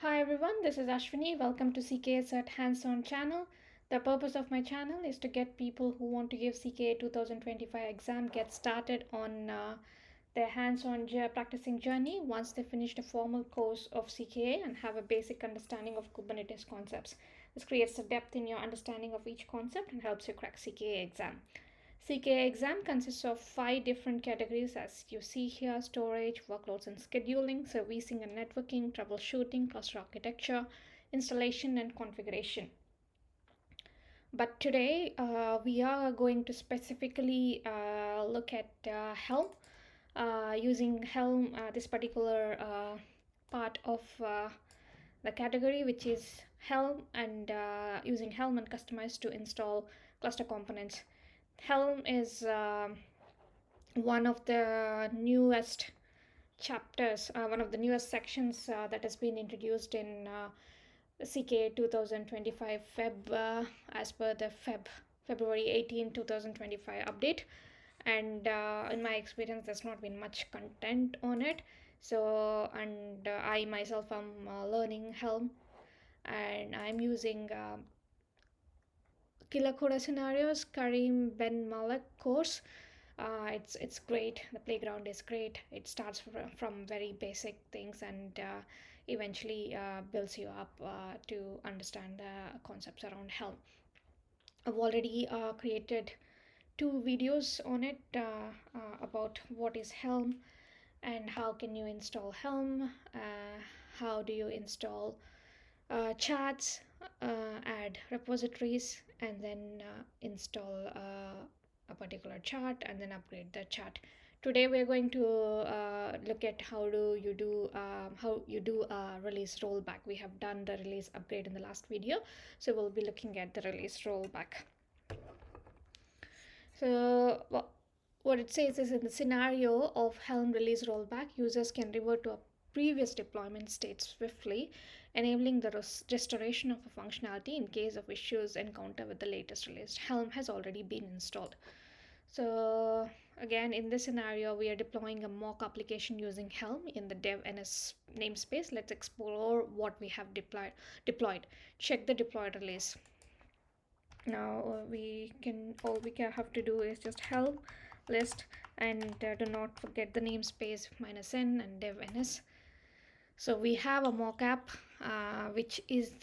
Hi everyone, this is Ashwini. Welcome to CKA Cert Hands-On channel. The purpose of my channel is to get people who want to give CKA 2025 exam get started on their hands-on practicing journey once they finish the formal course of CKA and have a basic understanding of Kubernetes concepts. This creates a depth in your understanding of each concept and helps you crack CKA exam. CKA exam consists of 5 different categories as you see here: storage, workloads and scheduling, servicing and networking, troubleshooting, cluster architecture, installation and configuration. But today we are going to specifically look at Helm. Using Helm, this particular part of the category, which is Helm, and using Helm and Customize to install cluster components. Helm is one of the newest chapters, one of the newest sections that has been introduced in CKA 2025 as per the February 18, 2025 update. And in my experience, there's not been much content on it. So, and I myself am learning Helm, and I'm using KillerCoda Scenarios Karim Ben Malek course. It's great. The playground is great. It starts from very basic things and eventually builds you up to understand the concepts around Helm. I've already created 2 videos on it about what is Helm and how can you install Helm, how do you install charts, add repositories, and then install a particular chart and then upgrade the chart. Today we're going to look at how you do a release rollback. We have done the release upgrade in the last video, so we'll be looking at the release rollback. So what it says is, in the scenario of Helm release rollback, users can revert to a previous deployment state swiftly, enabling the restoration of a functionality in case of issues encountered with the latest release. Helm has already been installed. So again, in this scenario, we are deploying a mock application using Helm in the dev.ns namespace. Let's explore what we have deployed. Check the deployed release. Now all we have to do is just helm list, and do not forget the namespace -n and dev.ns. So we have a mockup, which is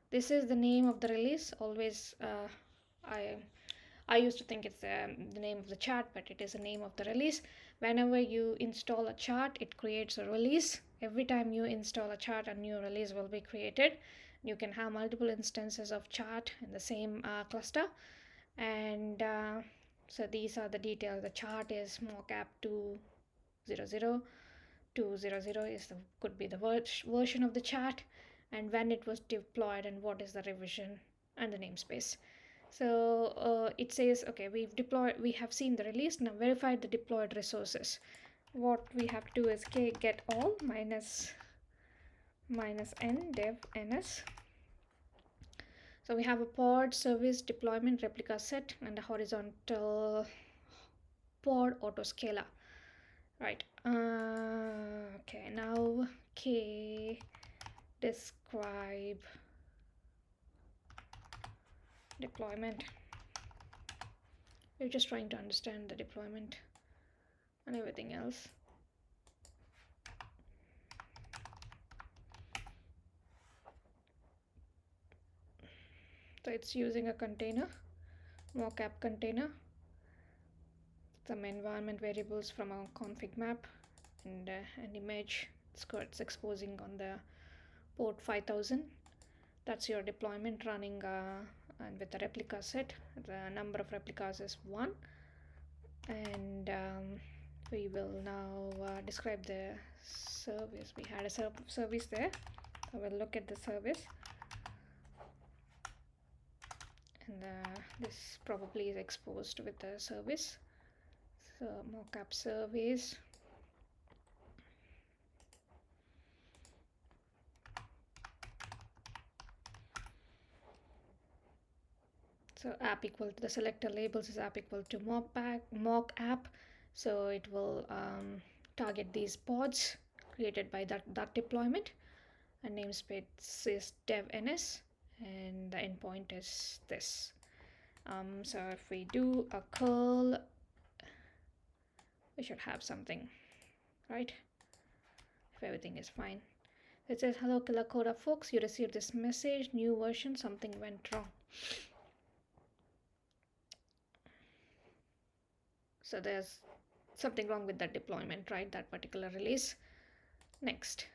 this is the name of the release. Always I used to think it's the name of the chart, but it is the name of the release. Whenever you install a chart, it creates a release. Every time you install a chart, a new release will be created. You can have multiple instances of chart in the same cluster, and so these are the details. The chart is mockup 200. 200 is could be the version of the chart, and when it was deployed, and what is the revision, and the namespace. So it says, okay, we have seen the release. Now verify the deployed resources. What we have to do is get all -n dev.ns. So we have a pod service deployment replica set and a horizontal pod autoscaler. Right. Okay, now describe deployment. We're just trying to understand the deployment and everything else. So it's using a container, mockup container, some environment variables from our config map, and an image. It's exposing on the port 5000. That's your deployment running, and with the replica set. The number of replicas is 1, and we will now describe the service. We had a service there. I will look at the service, and this probably is exposed with the service. So mockup service. So app equal to the selector labels is app equal to mock app. So it will target these pods created by that deployment. and namespace is devns, and the endpoint is this. So if we do a curl, we should have something, right? If everything is fine. It says, hello KillerCoda folks, you received this message, new version, something went wrong. So there's something wrong with that deployment, right? That particular release. Next.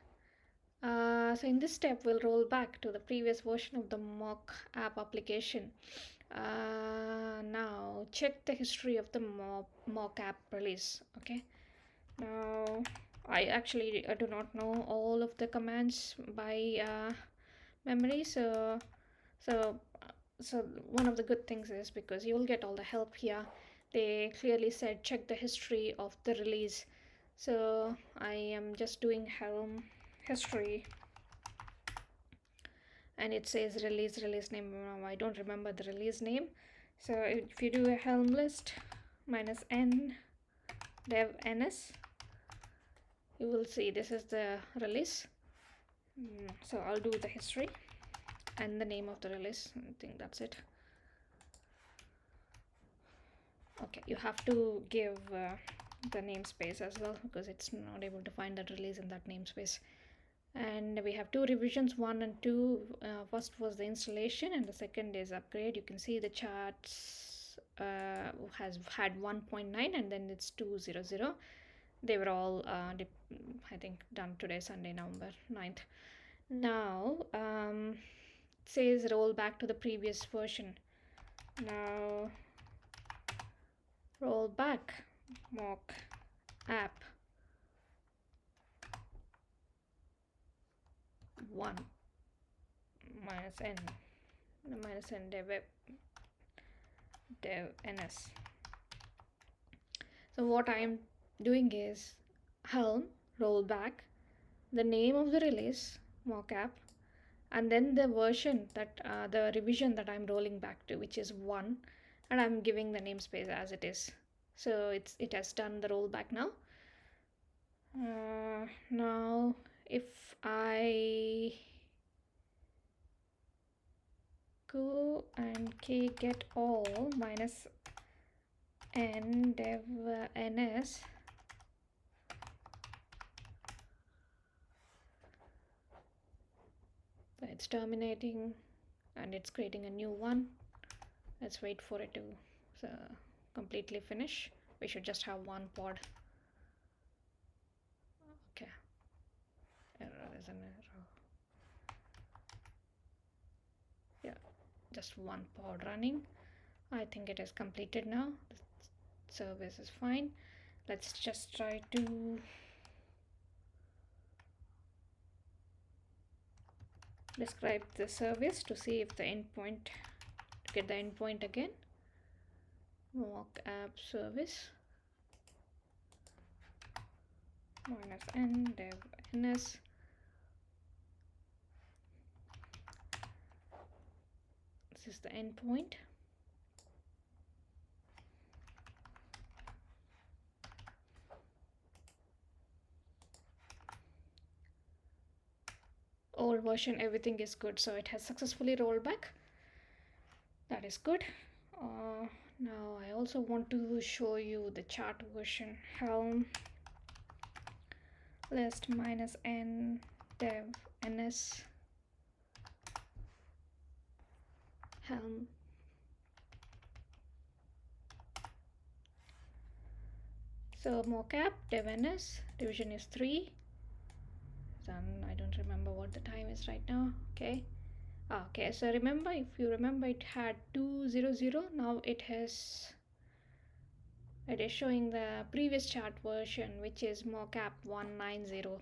So in this step, we'll roll back to the previous version of the mock app application. Now check the history of the mock app release. Okay. Now I actually do not know all of the commands by memory, so so one of the good things is, because you'll get all the help here, they clearly said check the history of the release. So I am just doing Helm history, and it says release name. I don't remember the release name. So if you do a Helm list -n dev ns, you will see this is the release. So I'll do the history and the name of the release. I think that's it. Okay, you have to give the namespace as well, because it's not able to find that release in that namespace. And we have two revisions, 1 and 2. First was the installation and the second is upgrade. You can see the charts has had 1.9 and then it's 2.0.0. They were all I think done today, Sunday, November 9th. Now it says roll back to the previous version. Now roll back mock app 1 -n dev ns. So what I am doing is Helm rollback, the name of the release mockup, and then the version that the revision that I'm rolling back to, which is 1, and I'm giving the namespace as it is. So it has done the rollback now. Now if I go and get all -n dev ns, it's terminating and it's creating a new one. Let's wait for it to completely finish. We should just have one pod. Okay, error is an error. Yeah, just one pod running. I think it is completed now. The service is fine. Let's just try to describe the service to see if the endpoint, to get the endpoint again. Mock app service -n dev ns. This is the endpoint. Old version, everything is good, so it has successfully rolled back. That is good. Now I also want to show you the chart version. Helm list -n dev ns Helm. So mockup dev ns division is 3. Then I don't remember what the time is right now. Okay. Okay, so remember, if you remember, it had 2.0.0. Now it is showing the previous chart version, which is mockup 1.90.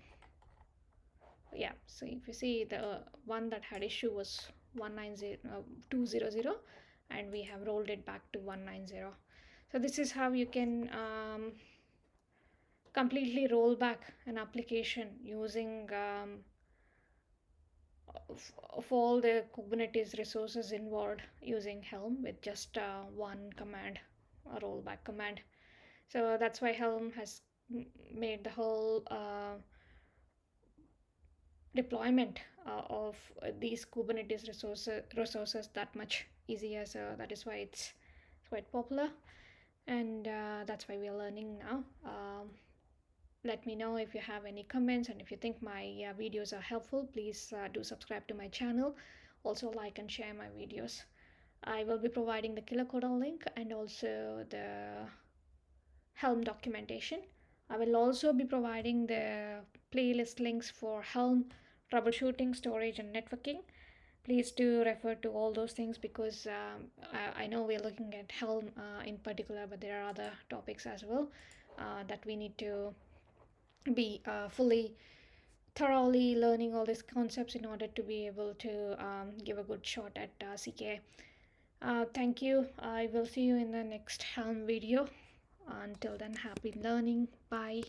Yeah, so if you see, the one that had issue was 2.0.0, and we have rolled it back to 1.90. So this is how you can completely roll back an application using of all the Kubernetes resources involved, using Helm with just one command, a rollback command. So that's why Helm has made the whole deployment of these Kubernetes resources that much easier. So that is why it's quite popular, and that's why we're learning now. Let me know if you have any comments, and if you think my videos are helpful, please do subscribe to my channel. Also like and share my videos. I will be providing the KillerCoda link and also the Helm documentation. I will also be providing the playlist links for Helm troubleshooting, storage, and networking. Please do refer to all those things because I know we're looking at Helm in particular, but there are other topics as well that we need to be fully thoroughly learning all these concepts in order to be able to give a good shot at CKA. Thank you. I will see you in the next Helm video. Until then, happy learning. Bye.